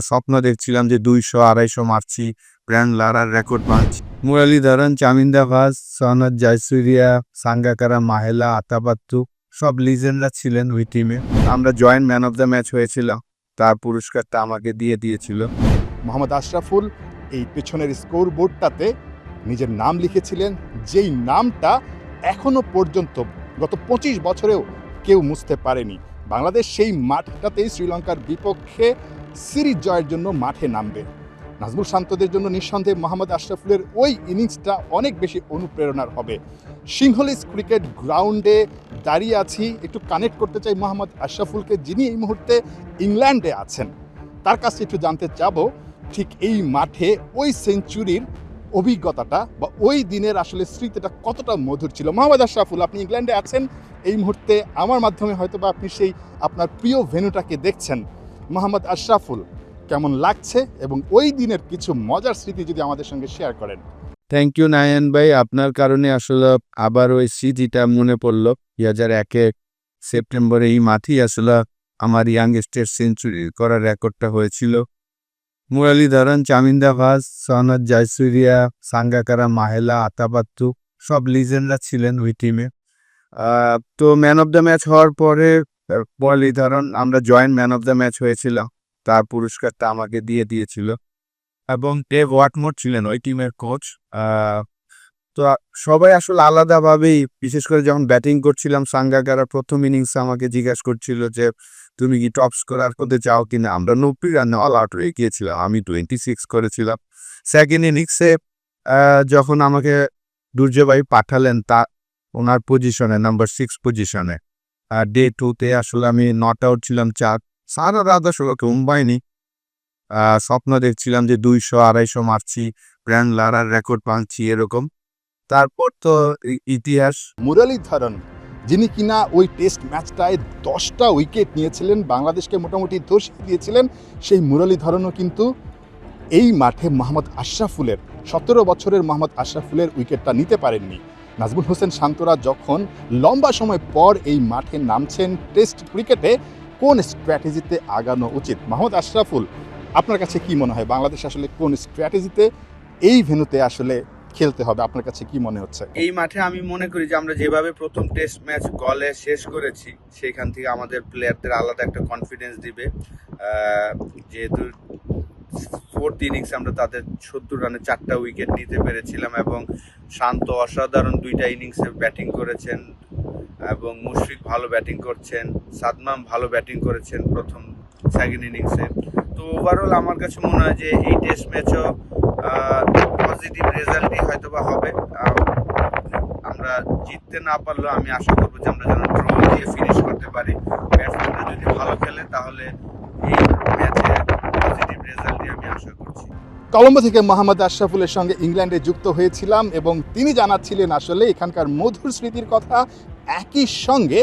স্বপ্ন দেখছিলাম যে 200-250 মারছি, ব্র্যান্ড লারার রেকর্ড ভাঙছি। মুরালীধরন, চামিন্দা ভাস, সনৎ জয়সূরিয়া, সাঙ্গাকারা, মাহেলা, আতাপাত্তু সব লিজেন্ডরা ছিলেন ওই টিমে। আমরা joint man of the match হয়েছিলাম, তার পুরস্কারটা আমাকে দিয়ে দিয়েছিল। মোহাম্মদ আশরাফুল এই পেছনের স্কোর বোর্ডটাতে নিজের নাম লিখেছিলেন, যেই নামটা এখনো পর্যন্ত গত 25 বছরেও কেউ মুছতে পারেনি। বাংলাদেশ সেই মাঠটাতেই শ্রীলঙ্কার বিপক্ষে সিরিজ জয়ের জন্য মাঠে নামবে। নাজমুল শান্তদের জন্য নিঃসন্দেহে মোহাম্মদ আশরাফুলের ওই ইনিংসটা অনেক বেশি অনুপ্রেরণার হবে। সিংহলিজ ক্রিকেট গ্রাউন্ডে দাঁড়িয়ে আছি, একটু কানেক্ট করতে চাই মোহাম্মদ আশরাফুলকে, যিনি এই মুহূর্তে ইংল্যান্ডে আছেন। তার কাছে একটু জানতে চাবো ঠিক এই মাঠে ওই সেঞ্চুরির অভিজ্ঞতাটা বা ওই দিনের আসলে স্মৃতিটা কতটা মধুর ছিল। মোহাম্মদ আশরাফুল, আপনি ইংল্যান্ডে আছেন, এই মুহূর্তে আমার মাধ্যমে হয়তো বা আপনি সেই আপনার প্রিয় ভেন্যুটাকে দেখছেন। মোহাম্মদ আশরাফুল, কেমন লাগছে এবং ওই দিনের কিছু মজার স্মৃতি যদি আমাদের সঙ্গে শেয়ার করেন। থ্যাংক ইউ নায়ন ভাই, আপনার কারণে আসলে আবার ওই স্মৃতিটা মনে পড়লো। 2001 সেপ্টেম্বরে এই মাঠেই আসলে আমার ইয়াংস্টের সেঞ্চুরি করার রেকর্ডটা হয়েছিল। মুরালীধরন, চামিন্দা ভাস, সনৎ জয়সূরিয়া, সাঙ্গাকারা, মাহেলা, আতাপাত্তু সব লিজেন্ডরা ছিলেন ওই টিমে। তো ম্যান অফ দ্য ম্যাচ হওয়ার পরে মুরালীধরন, আমরা joint man of the match হয়েছিলাম, তার পুরস্কারটা আমাকে দিয়ে দিয়েছিল। এবং ডেভ ওয়াটমোর ছিলেন ওই টিমের কোচ। তো সবাই আসলে আলাদাভাবেই, বিশেষ করে যখন ব্যাটিং করছিলাম, সাঙ্গাকারা প্রথম ইনিংসে আমাকে জিজ্ঞাসা করছিল যে তুমি কি টপ স্কোরার হতে চাও কিনা। আমরা 90 রানে অল আউট হয়ে গিয়েছিলাম, আমি 26 করেছিলাম। সেকেন্ড ইনিংসে যখন আমাকে দুর্জয় ভাই পাঠালেন ওনার পজিশনে, নাম্বার 6 পজিশনে, ডে 2-তে আসলে আমি নট আউট ছিলাম 4। সারা রাত আসলে ঘুম পাইনি, স্বপ্ন দেখছিলাম যে 200-250 মারছি, ব্র্যান্ড লারার রেকর্ড ভাঙছি, এরকম। তারপর তো ইতিহাস। মুরালীধরন, যিনি কিনা ওই টেস্ট ম্যাচটায় 10টা উইকেট নিয়েছিলেন, বাংলাদেশকে মোটামুটি ধসিয়ে দিয়েছিলেন, সেই মুরালীধরনও কিন্তু এই মাঠে মোহাম্মদ আশরাফুলের 17 বছরের মোহাম্মদ আশরাফুলের উইকেটটা নিতে পারেননি। নাজমুল হোসেন শান্তরা যখন লম্বা সময় পর এই মাঠে নামছেন টেস্ট ক্রিকেটে, কোন স্ট্র্যাটেজিতে আগানো উচিত? মোহাম্মদ আশরাফুল, আপনার কাছে কি মনে হয় বাংলাদেশ আসলে কোন স্ট্র্যাটেজিতে এই ভেন্যুতে আসলে খেলতে হবে? আপনার কাছে কি মনে হচ্ছে? এই মাঠে আমি মনে করি যে আমরা যেভাবে প্রথম টেস্ট ম্যাচ গলে শেষ করেছি, সেখান থেকে আমাদের প্লেয়ারদের আলাদা একটা কনফিডেন্স দিবে। যেহেতু ফোর্থ ইনিংসে আমরা তাদের 70 রানে 4টা উইকেট নিতে পেরেছিলাম, এবং শান্ত অসাধারণ 2টা ইনিংসে ব্যাটিং করেছেন, এবং মুশফিক ভালো ব্যাটিং করছেন, সাদমাম ভালো ব্যাটিং করেছেন প্রথম সেকেন্ড ইনিংসে। তো ওভারঅল আমার কাছে মনে হয় যে এই টেস্ট ম্যাচও পজিটিভ রেজাল্টই হয়তো বা হবে। আমরা জিততে না পারলেও আমি আশা করবো যে আমরা যেন ড্র দিয়ে ফিনিশ করতে পারি। ব্যাটসম্যানরা যদি ভালো খেলে তাহলে এই ম্যাচে পজিটিভ রেজাল্টই আমি আশা করছি। কলম্বো থেকে মোহাম্মদ আশরাফুলের সঙ্গে ইংল্যান্ডে যুক্ত হয়েছিলাম এবং তিনি জানাচ্ছিলেন আসলে এখানকার মধুর স্মৃতির কথা। একই সঙ্গে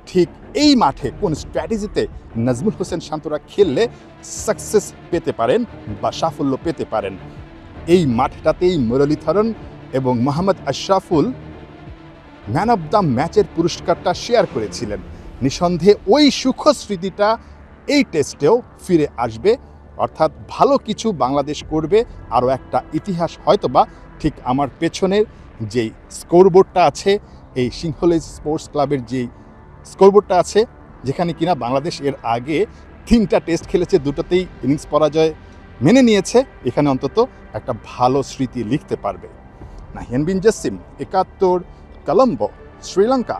ঠিক এই মাঠে কোন স্ট্র্যাটেজিতে নাজমুল হোসেন শান্তরা খেললে সাকসেস পেতে পারেন বা সাফল্য পেতে পারেন। এই মাঠটাতেই মুরালীধরন এবং Mohammad Ashraful man of the ম্যাচের পুরস্কারটা শেয়ার করেছিলেন। নিঃসন্দেহে ওই সুখ স্মৃতিটা এই টেস্টেও ফিরে আসবে, অর্থাৎ ভালো কিছু বাংলাদেশ করবে। আরও একটা ইতিহাস হয়তোবা ঠিক আমার পেছনের যেই স্কোরবোর্ডটা আছে, এই সিংহলিজ স্পোর্টস ক্লাবের যেই স্কোরবোর্ডটা আছে, যেখানে কিনা বাংলাদেশ এর আগে 3টা টেস্ট খেলেছে, 2টোতেই ইনিংস পরাজয় মেনে নিয়েছে, এখানে অন্তত একটা ভালো স্মৃতি লিখতে পারবে। নাহিয়ান বিন জাসিম, 71, কলম্বো, শ্রীলঙ্কা।